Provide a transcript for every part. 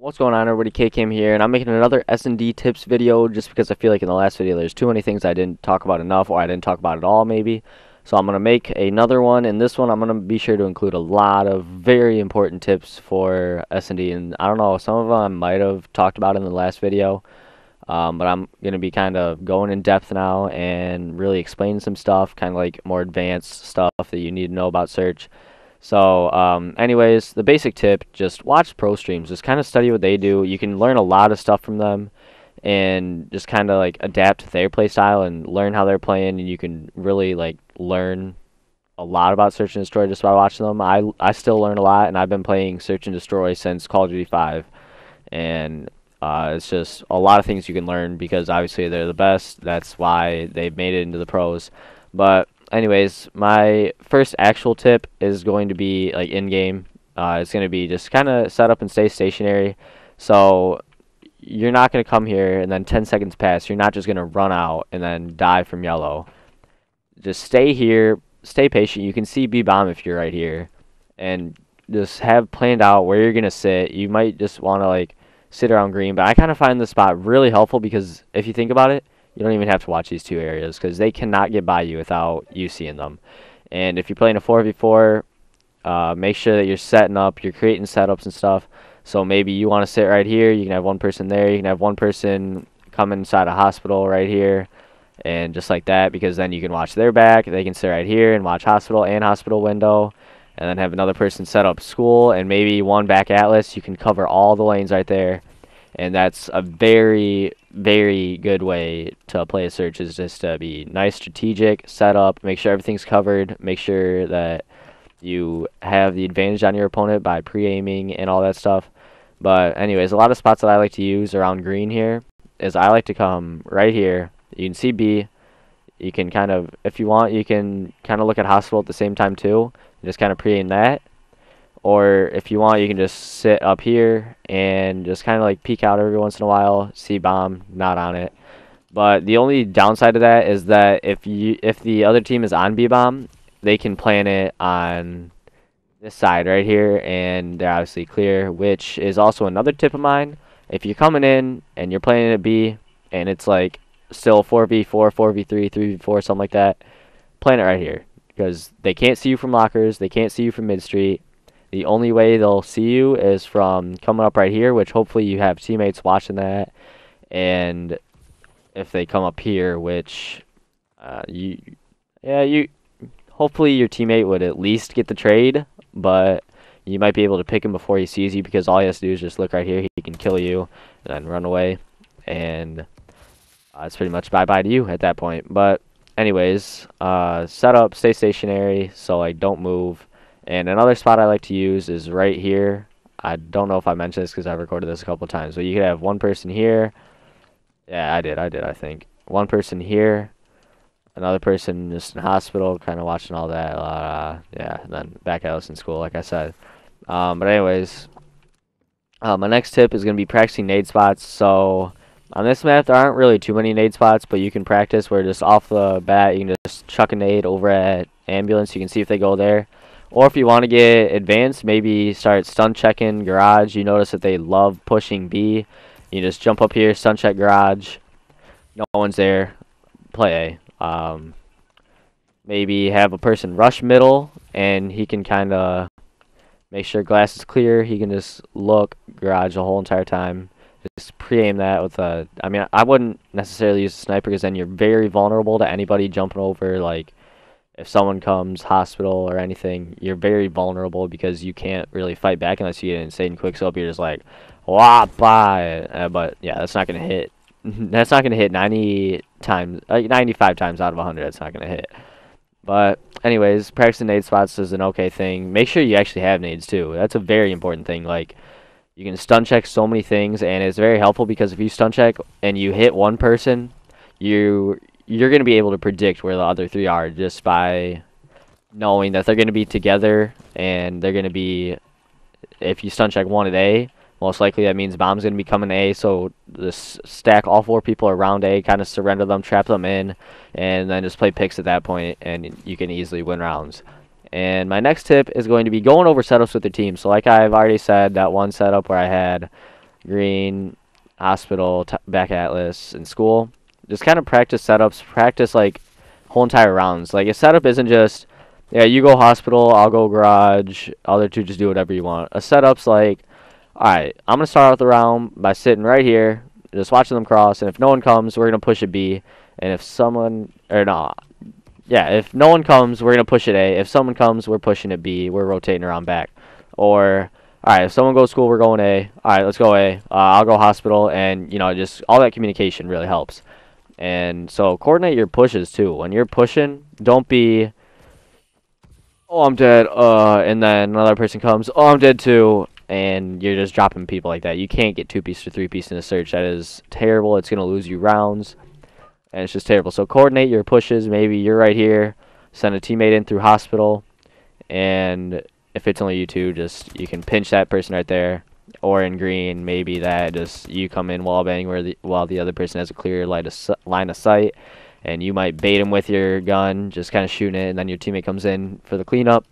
What's going on, everybody? KKamm here, and I'm making another SnD tips video just because I feel like in the last video there's too many things I didn't talk about enough, or I didn't talk about at all, maybe. So I'm going to make another one, and this one I'm going to be sure to include a lot of very important tips for SnD, and I don't know, some of them I might have talked about in the last video, but I'm going to be kind of going in depth now and really explaining some stuff, kind of like more advanced stuff that you need to know about search. So, anyways, the basic tip, just watch pro streams. Just kind of study what they do. You can learn a lot of stuff from them and just kind of like adapt to their play style and learn how they're playing. And you can really like learn a lot about Search and Destroy just by watching them. I still learn a lot, and I've been playing Search and Destroy since Call of Duty 5. And it's just a lot of things you can learn because obviously they're the best. That's why they've made it into the pros. But anyways, my first actual tip is going to be like in game. It's going to be just kind of set up and stay stationary. So you're not going to come here and then 10 seconds pass. You're not just going to run out and then die from yellow. Just stay here, stay patient. You can see B bomb if you're right here, and just have planned out where you're going to sit. You might just want to like sit around green, but I kind of find this spot really helpful because if you think about it, you don't even have to watch these two areas because they cannot get by you without you seeing them. And if you're playing a 4v4, make sure that you're setting up, you're creating setups and stuff. So maybe you want to sit right here, you can have one person there, you can have one person come inside a hospital right here, and just like that, because then you can watch their back, they can sit right here and watch hospital and hospital window, and then have another person set up school, and maybe one back atlas. You can cover all the lanes right there, and that's a very, very good way to play a search, is just to be nice, strategic, set up, make sure everything's covered, make sure that you have the advantage on your opponent by pre-aiming and all that stuff. But anyways, a lot of spots that I like to use around green here is I like to come right here. You can see B. You can kind of, if you want, you can kind of look at hospital at the same time too. Just kind of pre-aim that. Or if you want, you can just sit up here and just kind of like peek out every once in a while. See bomb, not on it. But the only downside to that is that if the other team is on B bomb, they can plan it on this side right here, and they're obviously clear, which is also another tip of mine. If you're coming in and you're playing at B and it's like still 4v4, 4v3, 3v4, something like that, plan it right here because they can't see you from lockers, they can't see you from mid street. The only way they'll see you is from coming up right here, which hopefully you have teammates watching that. And if they come up here, which hopefully your teammate would at least get the trade, but you might be able to pick him before he sees you because all he has to do is just look right here. He can kill you and then run away, and it's pretty much bye-bye to you at that point. But anyways, set up, stay stationary, so like don't move. And another spot I like to use is right here. I don't know if I mentioned this because I've recorded this a couple of times, but you could have one person here. Yeah, I did, I think. One person here, another person just in hospital, kind of watching all that. Yeah, and then back at us in school, like I said. But anyways, my next tip is going to be practicing nade spots. So on this map, there aren't really too many nade spots, but you can practice where just off the bat, you can just chuck a nade over at ambulance. You can see if they go there. Or if you want to get advanced, maybe start stun checking garage. You notice that they love pushing B. You just jump up here, stun check garage. No one's there. Play A. Maybe have a person rush middle, and he can kind of make sure glass is clear. He can just look garage the whole entire time. Just pre-aim that with a... I mean, I wouldn't necessarily use a sniper because then you're very vulnerable to anybody jumping over, like... If someone comes hospital or anything, you're very vulnerable because you can't really fight back unless you get an insane quick scope. You're just like, wah, bye. But yeah, that's not gonna hit. That's not gonna hit 90 times, 95 times out of 100. That's not gonna hit. But anyways, practicing nade spots is an okay thing. Make sure you actually have nades too. That's a very important thing. Like, you can stun check so many things, and it's very helpful because if you stun check and you hit one person, you're going to be able to predict where the other three are just by knowing that they're going to be together, and they're going to be, if you stun check one at A, most likely that means bomb's going to be coming to A, so just stack all four people around A, kind of surrender them, trap them in, and then just play picks at that point, and you can easily win rounds. And my next tip is going to be going over setups with your team. So like I've already said, that one setup where I had green, hospital, back atlas, and school. Just kind of practice setups, practice like whole entire rounds. Like a setup isn't just, yeah, you go hospital, I'll go garage, other two just do whatever you want. A setup's like, alright, I'm going to start out the round by sitting right here, just watching them cross, and if no one comes, we're going to push a B, and if someone, or no, yeah, if no one comes, we're going to push it A. If someone comes, we're pushing it B. We're rotating around back. Or, alright, if someone goes school, we're going A. Alright, let's go A. I'll go hospital, and, you know, just all that communication really helps. And so coordinate your pushes, too. When you're pushing, don't be, oh, I'm dead, and then another person comes, oh, I'm dead, too, and you're just dropping people like that. You can't get 2-piece or 3-piece in a search. That is terrible. It's going to lose you rounds. And it's just terrible. So coordinate your pushes. Maybe you're right here. Send a teammate in through hospital. And if it's only you two, just you can pinch that person right there. Or in green, maybe that just you come in wallbang while the other person has a clear line of sight. And you might bait him with your gun, just kind of shooting it. And then your teammate comes in for the cleanup.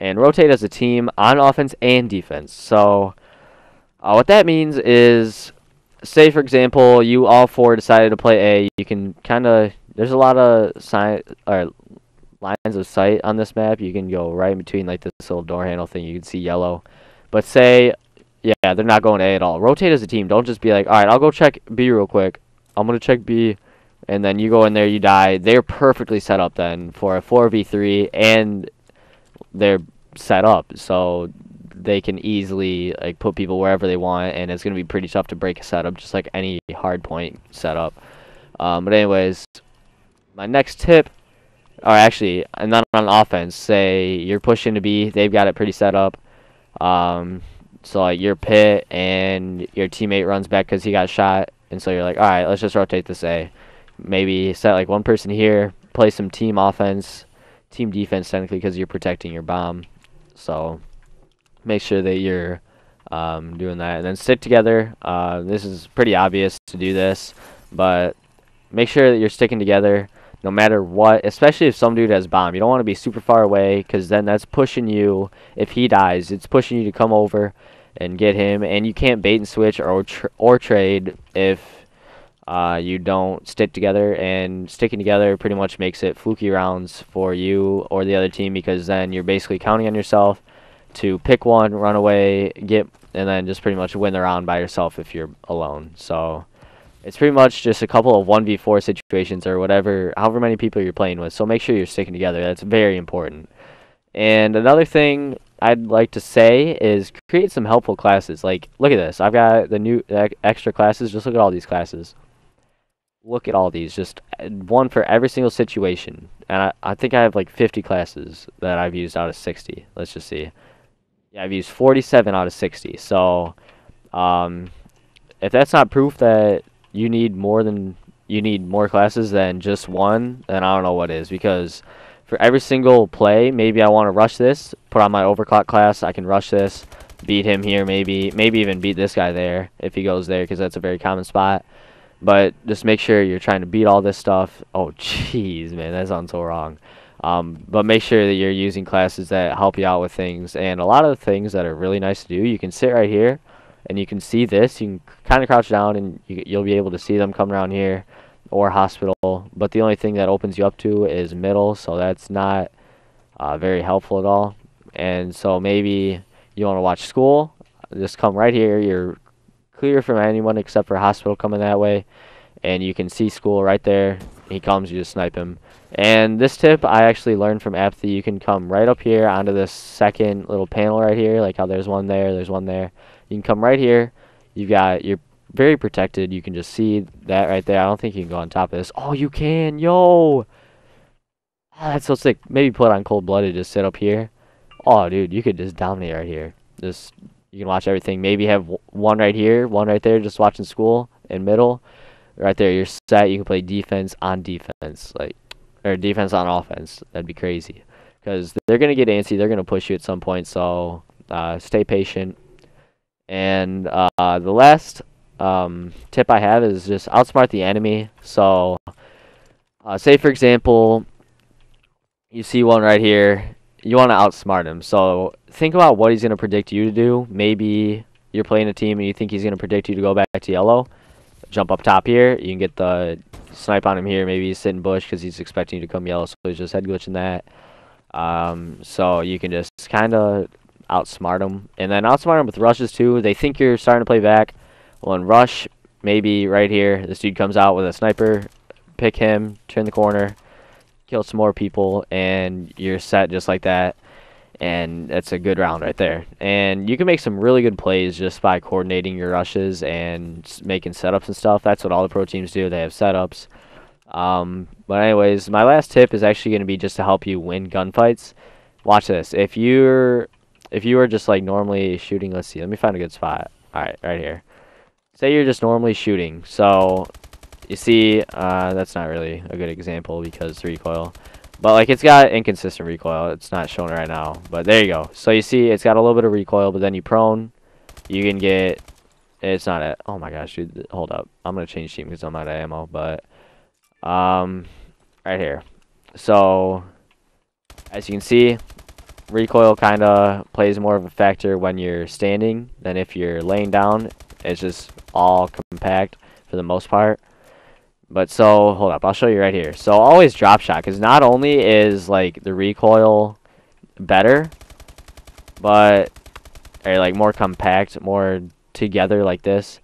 And rotate as a team on offense and defense. So what that means is, say for example, you all four decided to play A. You can kind of, there's a lot of lines of sight on this map. You can go right in between like this little door handle thing. You can see yellow. But say, yeah, they're not going A at all. Rotate as a team. Don't just be like, all right, I'll go check B real quick. I'm gonna check B, and then you go in there, you die. They're perfectly set up then for a 4v3, and they're set up so they can easily like put people wherever they want, and it's gonna be pretty tough to break a setup, just like any hard point setup. But anyways, my next tip, or actually, and not on offense. Say you're pushing to B, they've got it pretty set up. So like you're pit and your teammate runs back because he got shot, and so you're like, all right, let's just rotate this A. Maybe set like one person here, play some team offense, team defense technically because you're protecting your bomb. So make sure that you're doing that, and then stick together. This is pretty obvious to do this, but make sure that you're sticking together no matter what, especially if some dude has bomb. You don't want to be super far away because then that's pushing you. If he dies, it's pushing you to come over and get him, and you can't bait and switch or trade if you don't stick together, and sticking together pretty much makes it fluky rounds for you or the other team, because then you're basically counting on yourself to pick one, run away, and then just pretty much win the round by yourself if you're alone. So it's pretty much just a couple of 1v4 situations or whatever, however many people you're playing with. So make sure you're sticking together. That's very important. And another thing I'd like to say is create some helpful classes. Like, look at this. I've got the new extra classes. Just look at all these classes. Look at all these. Just one for every single situation. And I think I have like 50 classes that I've used out of 60. Let's just see. Yeah, I've used 47 out of 60. So if that's not proof that you need more classes than just one, then I don't know what is. Because for every single play, maybe I want to rush this, put on my overclock class, I can rush this, beat him here, maybe even beat this guy there if he goes there, because that's a very common spot. But just make sure you're trying to beat all this stuff. Oh, jeez, man, that sounds so wrong. But make sure that you're using classes that help you out with things. And a lot of the things that are really nice to do, you can sit right here, and you can see this. You can kind of crouch down, and you'll be able to see them come around here, or hospital. But the only thing that opens you up to is middle, so that's not very helpful at all. And so maybe you want to watch school. Just come right here. You're clear from anyone except for hospital coming that way, and you can see school right there. He comes, you just snipe him. And this tip I actually learned from Apathy. You can come right up here onto this second little panel right here, like how there's one there, there's one there. You can come right here. You're very protected. You can just see that right there. I don't think you can go on top of this. Oh, you can. Yo, that's so sick. Maybe put on cold-blooded, just sit up here. Oh, dude, you could just dominate right here. Just, you can watch everything. Maybe have one right here, one right there, just watching school in middle. Right there, you're set. You can play defense on defense, or defense on offense. That'd be crazy, because they're gonna get antsy. They're gonna push you at some point. So stay patient. And the last tip I have is just outsmart the enemy. So say for example, you see one right here. You want to outsmart him. So think about what he's gonna predict you to do. Maybe you're playing a team and you think he's going to predict you to go back to yellow, jump up top here. You can get the snipe on him here. Maybe he's sitting bush because he's expecting you to come yellow, so he's just head glitching that. So you can just kind of outsmart them. And then outsmart them with rushes too. They think you're starting to play back. Well, in rush, maybe right here, this dude comes out with a sniper. Pick him, turn the corner, kill some more people, and you're set just like that. And that's a good round right there. And you can make some really good plays just by coordinating your rushes and making setups and stuff. That's what all the pro teams do. They have setups. But anyways, my last tip is actually going to be just to help you win gunfights. Watch this. If you were just like normally shooting, let's see. Let me find a good spot. All right, right here. Say you're just normally shooting. So you see, that's not really a good example because recoil. But like it's got inconsistent recoil. It's not showing right now. But there you go. So you see it's got a little bit of recoil, but then you prone. You can get, it's not at, oh my gosh, dude, hold up. I'm going to change team because I'm out of ammo. But right here. So as you can see, recoil kind of plays more of a factor when you're standing than if you're laying down. It's just all compact for the most part. But so, hold up, I'll show you right here. So always drop shot, because not only is like the recoil better, but or like more compact, more together like this,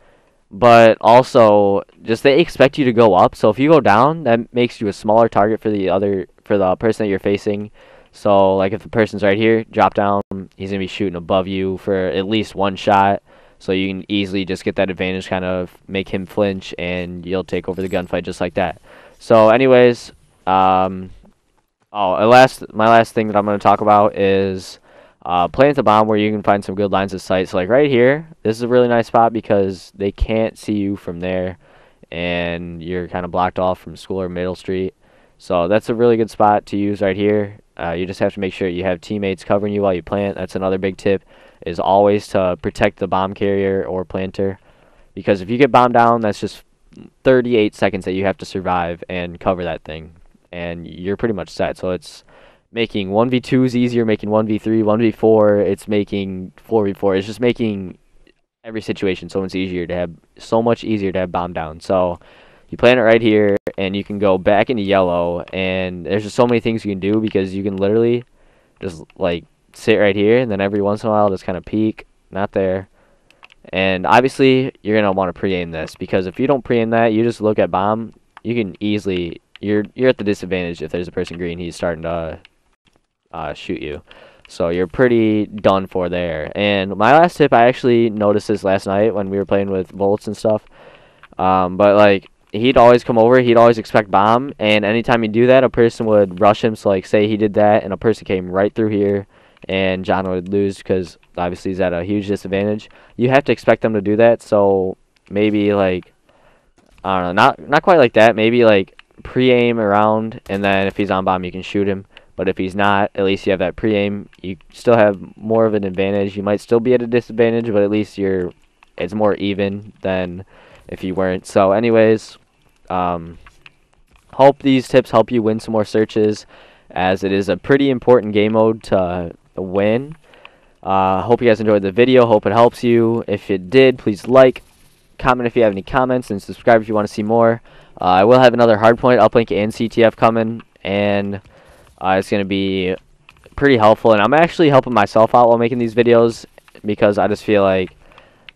but also just they expect you to go up. So if you go down, that makes you a smaller target for the person that you're facing. So like if the person's right here, drop down, he's gonna be shooting above you for at least one shot. So you can easily just get that advantage, kind of make him flinch, and you'll take over the gunfight just like that. So anyways, my last thing that I'm going to talk about is plant the bomb where you can find some good lines of sight. So like right here, this is a really nice spot because they can't see you from there, and you're kind of blocked off from School or Middle Street. So that's a really good spot to use right here. You just have to make sure you have teammates covering you while you plant. That's another big tip, is always to protect the bomb carrier or planter, because if you get bombed down, that's just 38 seconds that you have to survive and cover that thing, and you're pretty much set. So it's making 1v2s easier, making 1v3, 1v4, it's making 4v4. It's just making every situation so much easier to have bomb down. So you plant it right here, and you can go back into yellow, and there's just so many things you can do, because you can literally just like sit right here, and then every once in a while just kind of peek, not there. And obviously you're gonna want to pre-aim this, because if you don't pre-aim that, you just look at bomb, you can easily, you're at the disadvantage. If there's a person green, he's starting to shoot you, so you're pretty done for there. And my last tip, I actually noticed this last night when we were playing with volts and stuff, but like he'd always come over, he'd always expect bomb, and anytime you do that, a person would rush him. So like say he did that and a person came right through here, and John would lose because obviously he's at a huge disadvantage. You have to expect them to do that. So maybe like, I don't know, not quite like that. Maybe like pre-aim around, and then if he's on bomb, you can shoot him. But if he's not, at least you have that pre-aim. You still have more of an advantage. You might still be at a disadvantage, but at least it's more even than if you weren't. So anyways, hope these tips help you win some more searches, as it is a pretty important game mode to win. Hope you guys enjoyed the video. Hope it helps you. If it did, please like, comment if you have any comments, and subscribe if you want to see more. I will have another hardpoint uplink and CTF coming, and it's going to be pretty helpful. And I'm actually helping myself out while making these videos, because I just feel like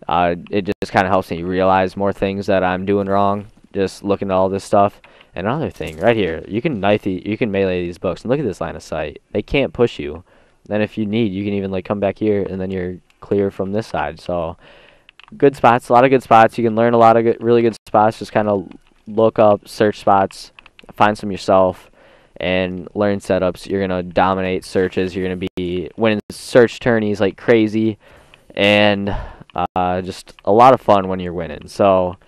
it just kind of helps me realize more things that I'm doing wrong, just looking at all this stuff. And another thing right here, you can melee these books, and look at this line of sight. They can't push you. Then if you need, you can even like come back here, and then you're clear from this side. So good spots, a lot of good spots. You can learn a lot of really good spots. Just kind of look up, search spots, find some yourself, and learn setups. You're gonna dominate searches. You're gonna be winning search tourneys like crazy, and just a lot of fun when you're winning. So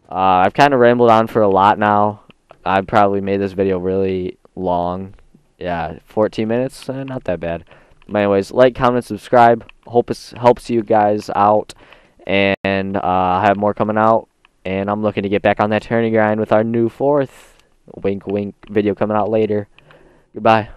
I've kind of rambled on for a lot now. I probably made this video really long. Yeah, 14 minutes, not that bad. But anyways, like, comment, subscribe. Hope it helps you guys out, and I have more coming out, and I'm looking to get back on that tourney grind with our new 4th wink wink video coming out later. Goodbye.